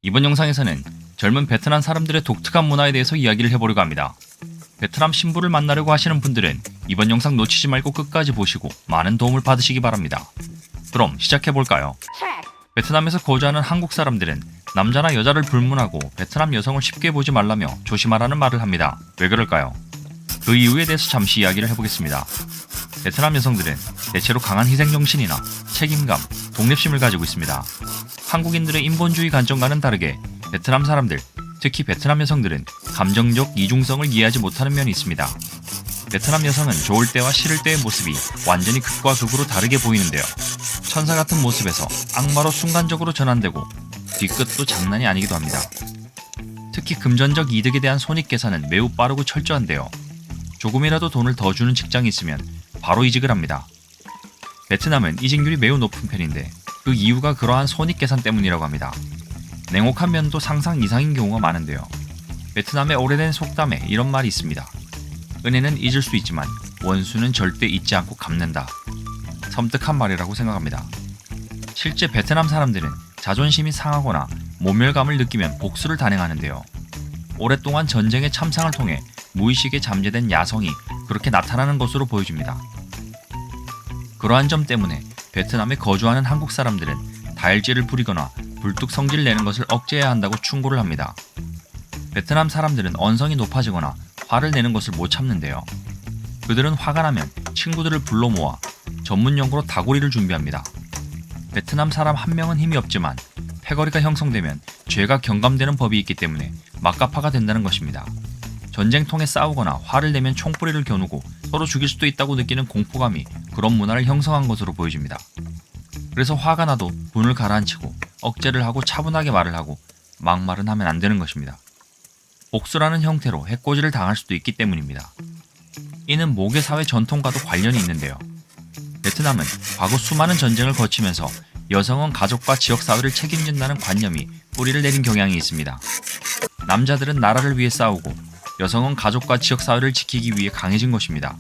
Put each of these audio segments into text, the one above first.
이번 영상에서는 젊은 베트남 사람들의 독특한 문화에 대해서 이야기를 해보려고 합니다. 베트남 신부를 만나려고 하시는 분들은 이번 영상 놓치지 말고 끝까지 보시고 많은 도움을 받으시기 바랍니다. 그럼 시작해볼까요? 베트남에서 거주하는 한국 사람들은 남자나 여자를 불문하고 베트남 여성을 쉽게 보지 말라며 조심하라는 말을 합니다. 왜 그럴까요? 그 이유에 대해서 잠시 이야기를 해보겠습니다. 베트남 여성들은 대체로 강한 희생정신이나 책임감, 독립심을 가지고 있습니다. 한국인들의 인본주의 관점과는 다르게 베트남 사람들, 특히 베트남 여성들은 감정적 이중성을 이해하지 못하는 면이 있습니다. 베트남 여성은 좋을 때와 싫을 때의 모습이 완전히 극과 극으로 다르게 보이는데요. 천사 같은 모습에서 악마로 순간적으로 전환되고 뒤끝도 장난이 아니기도 합니다. 특히 금전적 이득에 대한 손익 계산은 매우 빠르고 철저한데요. 조금이라도 돈을 더 주는 직장이 있으면 바로 이직을 합니다. 베트남은 이직률이 매우 높은 편인데 그 이유가 그러한 손익 계산 때문이라고 합니다. 냉혹한 면도 상상 이상인 경우가 많은데요. 베트남의 오래된 속담에 이런 말이 있습니다. 은혜는 잊을 수 있지만 원수는 절대 잊지 않고 갚는다. 섬뜩한 말이라고 생각합니다. 실제 베트남 사람들은 자존심이 상하거나 모멸감을 느끼면 복수를 단행하는데요. 오랫동안 전쟁의 참상을 통해 무의식에 잠재된 야성이 그렇게 나타나는 것으로 보여집니다. 그러한 점 때문에 베트남에 거주하는 한국 사람들은 다혈질을 부리거나 불뚝 성질 내는 것을 억제해야 한다고 충고를 합니다. 베트남 사람들은 언성이 높아지거나 화를 내는 것을 못 참는데요. 그들은 화가 나면 친구들을 불러 모아 전문 용어로 다구리를 준비합니다. 베트남 사람 한 명은 힘이 없지만 패거리가 형성되면 죄가 경감되는 법이 있기 때문에 막가파가 된다는 것입니다. 전쟁통에 싸우거나 화를 내면 총뿌리를 겨누고 서로 죽일 수도 있다고 느끼는 공포감이 그런 문화를 형성한 것으로 보여집니다. 그래서 화가 나도 분을 가라앉히고 억제를 하고 차분하게 말을 하고 막말은 하면 안 되는 것입니다. 복수라는 형태로 해코지를 당할 수도 있기 때문입니다. 이는 모계사회 전통과도 관련이 있는데요. 베트남은 과거 수많은 전쟁을 거치면서 여성은 가족과 지역사회를 책임진다는 관념이 뿌리를 내린 경향이 있습니다. 남자들은 나라를 위해 싸우고 여성은 가족과 지역사회를 지키기 위해 강해진 것입니다.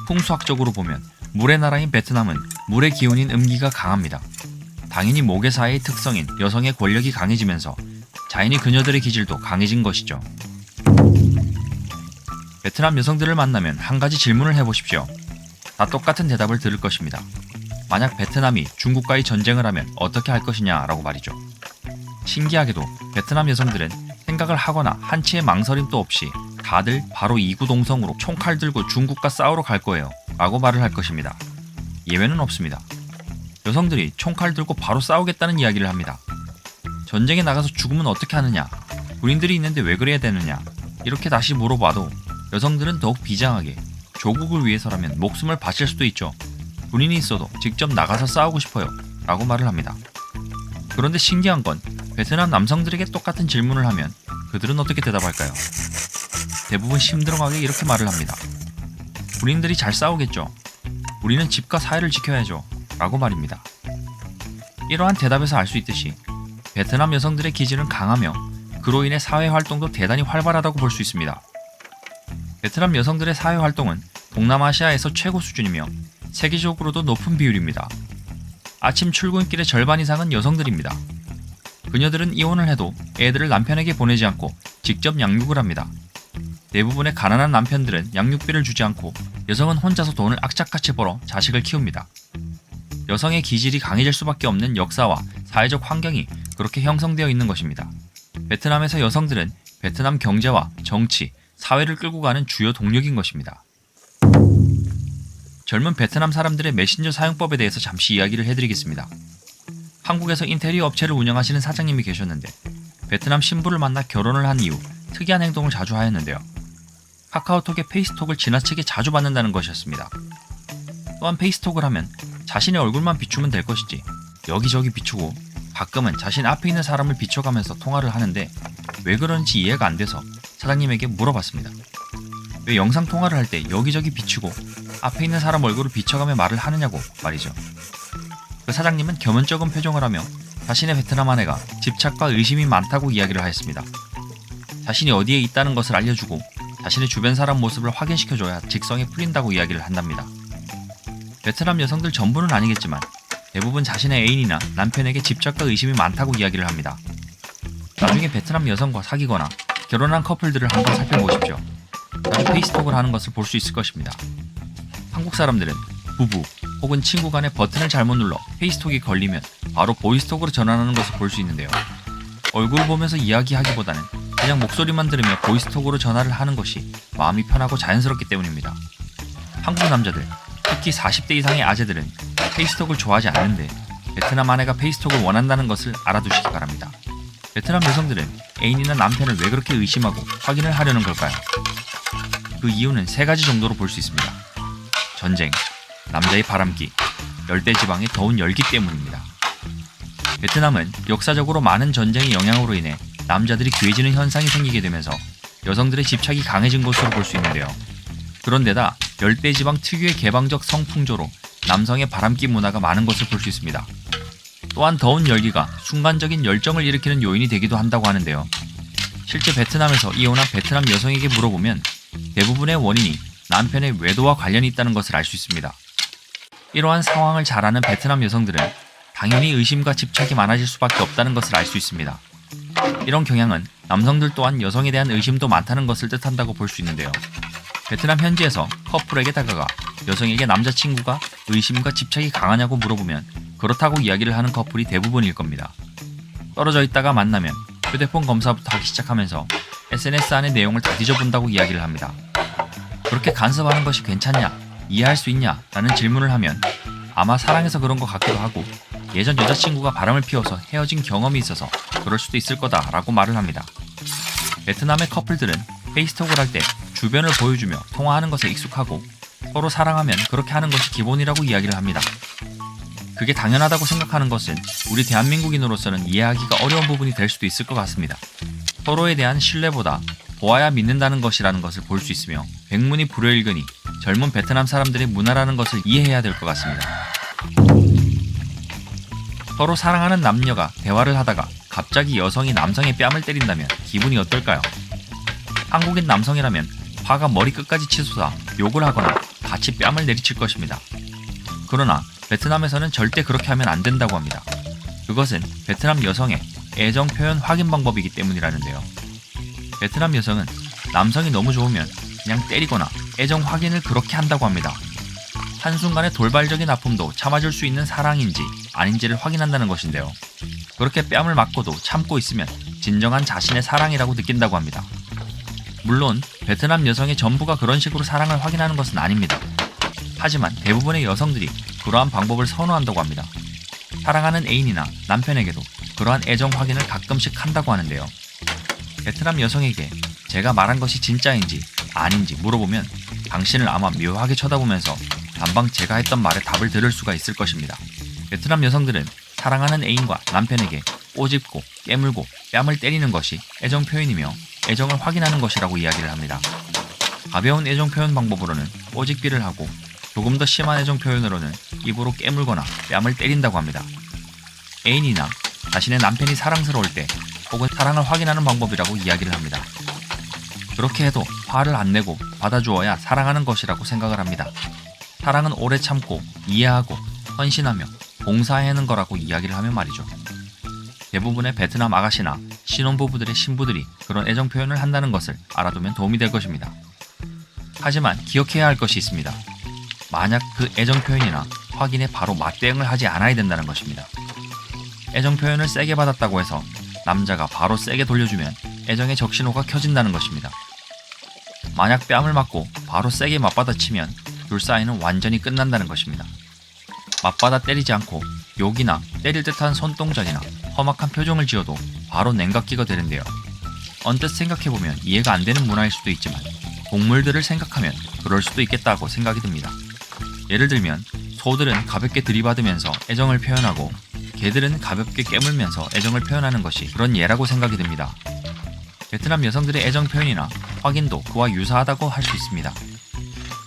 풍수학적으로 보면 물의 나라인 베트남은 물의 기운인 음기가 강합니다. 당연히 모계사회의 특성인 여성의 권력이 강해지면서 자연히 그녀들의 기질도 강해진 것이죠. 베트남 여성들을 만나면 한 가지 질문을 해보십시오. 다 똑같은 대답을 들을 것입니다. 만약 베트남이 중국과의 전쟁을 하면 어떻게 할 것이냐라고 말이죠. 신기하게도 베트남 여성들은 생각을 하거나 한치의 망설임도 없이 다들 바로 이구동성으로 총칼 들고 중국과 싸우러 갈 거예요 라고 말을 할 것입니다. 예외는 없습니다. 여성들이 총칼 들고 바로 싸우겠다는 이야기를 합니다. 전쟁에 나가서 죽으면 어떻게 하느냐, 군인들이 있는데 왜 그래야 되느냐, 이렇게 다시 물어봐도 여성들은 더욱 비장하게 조국을 위해서라면 목숨을 바칠 수도 있죠. 군인이 있어도 직접 나가서 싸우고 싶어요 라고 말을 합니다. 그런데 신기한 건 베트남 남성들에게 똑같은 질문을 하면 그들은 어떻게 대답할까요? 대부분 심드렁하게 이렇게 말을 합니다. 군인들이 잘 싸우겠죠. 우리는 집과 사회를 지켜야죠 라고 말입니다. 이러한 대답에서 알 수 있듯이 베트남 여성들의 기질은 강하며 그로 인해 사회활동도 대단히 활발하다고 볼 수 있습니다. 베트남 여성들의 사회활동은 동남아시아에서 최고 수준이며 세계적으로도 높은 비율입니다. 아침 출근길의 절반 이상은 여성들입니다. 그녀들은 이혼을 해도 애들을 남편에게 보내지 않고 직접 양육을 합니다. 대부분의 가난한 남편들은 양육비를 주지 않고 여성은 혼자서 돈을 악착같이 벌어 자식을 키웁니다. 여성의 기질이 강해질 수밖에 없는 역사와 사회적 환경이 그렇게 형성되어 있는 것입니다. 베트남에서 여성들은 베트남 경제와 정치, 사회를 끌고 가는 주요 동력인 것입니다. 젊은 베트남 사람들의 메신저 사용법에 대해서 잠시 이야기를 해드리겠습니다. 한국에서 인테리어 업체를 운영하시는 사장님이 계셨는데 베트남 신부를 만나 결혼을 한 이후 특이한 행동을 자주 하였는데요. 카카오톡에 페이스톡을 지나치게 자주 받는다는 것이었습니다. 또한 페이스톡을 하면 자신의 얼굴만 비추면 될 것이지 여기저기 비추고 가끔은 자신 앞에 있는 사람을 비춰가면서 통화를 하는데 왜 그런지 이해가 안 돼서 사장님에게 물어봤습니다. 왜 영상 통화를 할 때 여기저기 비추고 앞에 있는 사람 얼굴을 비춰가며 말을 하느냐고 말이죠. 그 사장님은 겸연쩍은 표정을 하며 자신의 베트남 아내가 집착과 의심이 많다고 이야기를 하였습니다. 자신이 어디에 있다는 것을 알려주고 자신의 주변 사람 모습을 확인시켜줘야 직성이 풀린다고 이야기를 한답니다. 베트남 여성들 전부는 아니겠지만 대부분 자신의 애인이나 남편에게 집착과 의심이 많다고 이야기를 합니다. 나중에 베트남 여성과 사귀거나 결혼한 커플들을 한번 살펴보십시오. 자주 페이스톡을 하는 것을 볼 수 있을 것입니다. 한국 사람들은 부부 혹은 친구 간에 버튼을 잘못 눌러 페이스톡이 걸리면 바로 보이스톡으로 전환하는 것을 볼 수 있는데요. 얼굴 보면서 이야기하기보다는 그냥 목소리만 들으며 보이스톡으로 전화를 하는 것이 마음이 편하고 자연스럽기 때문입니다. 한국 남자들, 특히 40대 이상의 아재들은 페이스톡을 좋아하지 않는데 베트남 아내가 페이스톡을 원한다는 것을 알아두시기 바랍니다. 베트남 여성들은 애인이나 남편을 왜 그렇게 의심하고 확인을 하려는 걸까요? 그 이유는 3가지 정도로 볼 수 있습니다. 전쟁, 남자의 바람기, 열대지방의 더운 열기 때문입니다. 베트남은 역사적으로 많은 전쟁의 영향으로 인해 남자들이 귀해지는 현상이 생기게 되면서 여성들의 집착이 강해진 것으로 볼 수 있는데요. 그런데다 열대지방 특유의 개방적 성풍조로 남성의 바람기 문화가 많은 것을 볼 수 있습니다. 또한 더운 열기가 순간적인 열정을 일으키는 요인이 되기도 한다고 하는데요. 실제 베트남에서 이혼한 베트남 여성에게 물어보면 대부분의 원인이 남편의 외도와 관련이 있다는 것을 알 수 있습니다. 이러한 상황을 잘 아는 베트남 여성들은 당연히 의심과 집착이 많아질 수밖에 없다는 것을 알 수 있습니다. 이런 경향은 남성들 또한 여성에 대한 의심도 많다는 것을 뜻한다고 볼 수 있는데요. 베트남 현지에서 커플에게 다가가 여성에게 남자친구가 의심과 집착이 강하냐고 물어보면 그렇다고 이야기를 하는 커플이 대부분일 겁니다. 떨어져 있다가 만나면 휴대폰 검사부터 하기 시작하면서 SNS 안의 내용을 다 뒤져본다고 이야기를 합니다. 그렇게 간섭하는 것이 괜찮냐, 이해할 수 있냐 라는 질문을 하면 아마 사랑해서 그런 것 같기도 하고 예전 여자친구가 바람을 피워서 헤어진 경험이 있어서 그럴 수도 있을 거다 라고 말을 합니다. 베트남의 커플들은 페이스톡을 할 때 주변을 보여주며 통화하는 것에 익숙하고 서로 사랑하면 그렇게 하는 것이 기본이라고 이야기를 합니다. 그게 당연하다고 생각하는 것은 우리 대한민국인으로서는 이해하기가 어려운 부분이 될 수도 있을 것 같습니다. 서로에 대한 신뢰보다 보아야 믿는다는 것이라는 것을 볼 수 있으며 백문이 불여일견이 젊은 베트남 사람들의 문화라는 것을 이해해야 될 것 같습니다. 서로 사랑하는 남녀가 대화를 하다가 갑자기 여성이 남성의 뺨을 때린다면 기분이 어떨까요? 한국인 남성이라면 화가 머리끝까지 치솟아 욕을 하거나 같이 뺨을 내리칠 것입니다. 그러나 베트남에서는 절대 그렇게 하면 안 된다고 합니다. 그것은 베트남 여성의 애정 표현 확인 방법이기 때문이라는데요. 베트남 여성은 남성이 너무 좋으면 그냥 때리거나 애정 확인을 그렇게 한다고 합니다. 한순간의 돌발적인 아픔도 참아줄 수 있는 사랑인지 아닌지를 확인한다는 것인데요. 그렇게 뺨을 맞고도 참고 있으면 진정한 자신의 사랑이라고 느낀다고 합니다. 물론 베트남 여성의 전부가 그런 식으로 사랑을 확인하는 것은 아닙니다. 하지만 대부분의 여성들이 그러한 방법을 선호한다고 합니다. 사랑하는 애인이나 남편에게도 그러한 애정 확인을 가끔씩 한다고 하는데요. 베트남 여성에게 제가 말한 것이 진짜인지 아닌지 물어보면 당신을 아마 묘하게 쳐다보면서 단방 제가 했던 말에 답을 들을 수가 있을 것입니다. 베트남 여성들은 사랑하는 애인과 남편에게 꼬집고 깨물고 뺨을 때리는 것이 애정 표현이며 애정을 확인하는 것이라고 이야기를 합니다. 가벼운 애정 표현 방법으로는 꼬집기를 하고 조금 더 심한 애정 표현으로는 입으로 깨물거나 뺨을 때린다고 합니다. 애인이나 자신의 남편이 사랑스러울 때 혹은 사랑을 확인하는 방법이라고 이야기를 합니다. 그렇게 해도 화를 안 내고 받아주어야 사랑하는 것이라고 생각을 합니다. 사랑은 오래 참고 이해하고 헌신하며 봉사하는 거라고 이야기를 하면 말이죠. 대부분의 베트남 아가씨나 신혼부부들의 신부들이 그런 애정 표현을 한다는 것을 알아두면 도움이 될 것입니다. 하지만 기억해야 할 것이 있습니다. 만약 그 애정 표현이나 확인에 바로 맞대응을 하지 않아야 된다는 것입니다. 애정 표현을 세게 받았다고 해서 남자가 바로 세게 돌려주면 애정의 적신호가 켜진다는 것입니다. 만약 뺨을 맞고 바로 세게 맞받아치면 둘 사이는 완전히 끝난다는 것입니다. 맞받아 때리지 않고 욕이나 때릴 듯한 손동작이나 험악한 표정을 지어도 바로 냉각기가 되는데요. 언뜻 생각해보면 이해가 안 되는 문화일 수도 있지만 동물들을 생각하면 그럴 수도 있겠다고 생각이 듭니다. 예를 들면 소들은 가볍게 들이받으면서 애정을 표현하고 개들은 가볍게 깨물면서 애정을 표현하는 것이 그런 예라고 생각이 듭니다. 베트남 여성들의 애정 표현이나 확인도 그와 유사하다고 할 수 있습니다.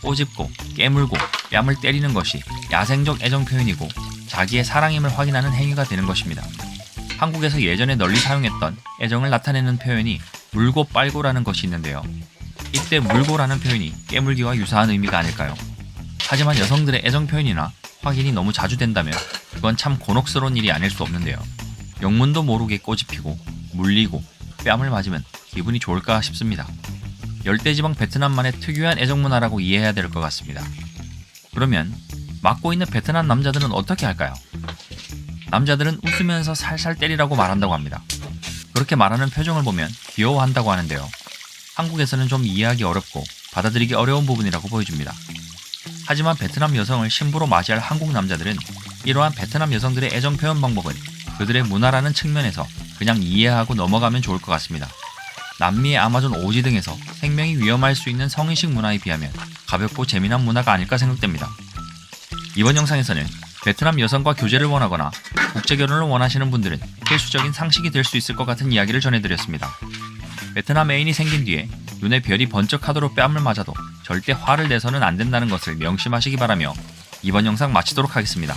꼬집고 깨물고 뺨을 때리는 것이 야생적 애정 표현이고 자기의 사랑임을 확인하는 행위가 되는 것입니다. 한국에서 예전에 널리 사용했던 애정을 나타내는 표현이 물고 빨고라는 것이 있는데요. 이때 물고라는 표현이 깨물기와 유사한 의미가 아닐까요? 하지만 여성들의 애정 표현이나 확인이 너무 자주 된다면 그건 참 곤혹스러운 일이 아닐 수 없는데요. 영문도 모르게 꼬집히고 물리고 뺨을 맞으면 기분이 좋을까 싶습니다. 열대지방 베트남만의 특유한 애정 문화라고 이해해야 될 것 같습니다. 그러면 맞고 있는 베트남 남자들은 어떻게 할까요? 남자들은 웃으면서 살살 때리라고 말한다고 합니다. 그렇게 말하는 표정을 보면 귀여워한다고 하는데요. 한국에서는 좀 이해하기 어렵고 받아들이기 어려운 부분이라고 보여집니다. 하지만 베트남 여성을 신부로 맞이할 한국 남자들은 이러한 베트남 여성들의 애정 표현 방법은 그들의 문화라는 측면에서 그냥 이해하고 넘어가면 좋을 것 같습니다. 남미의 아마존 오지 등에서 생명이 위험할 수 있는 성인식 문화에 비하면 가볍고 재미난 문화가 아닐까 생각됩니다. 이번 영상에서는 베트남 여성과 교제를 원하거나 국제결혼을 원하시는 분들은 필수적인 상식이 될 수 있을 것 같은 이야기를 전해드렸습니다. 베트남 애인이 생긴 뒤에 눈에 별이 번쩍하도록 뺨을 맞아도 절대 화를 내서는 안 된다는 것을 명심하시기 바라며 이번 영상 마치도록 하겠습니다.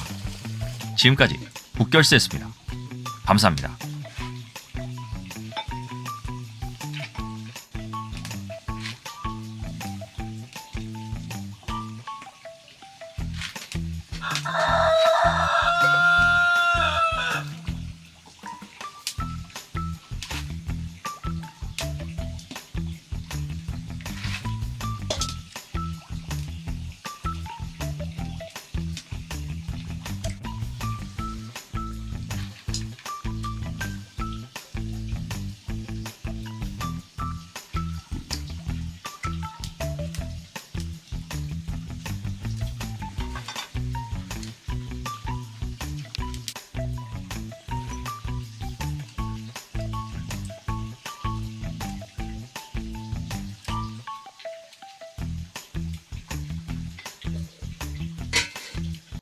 지금까지 국결스였습니다. 감사합니다.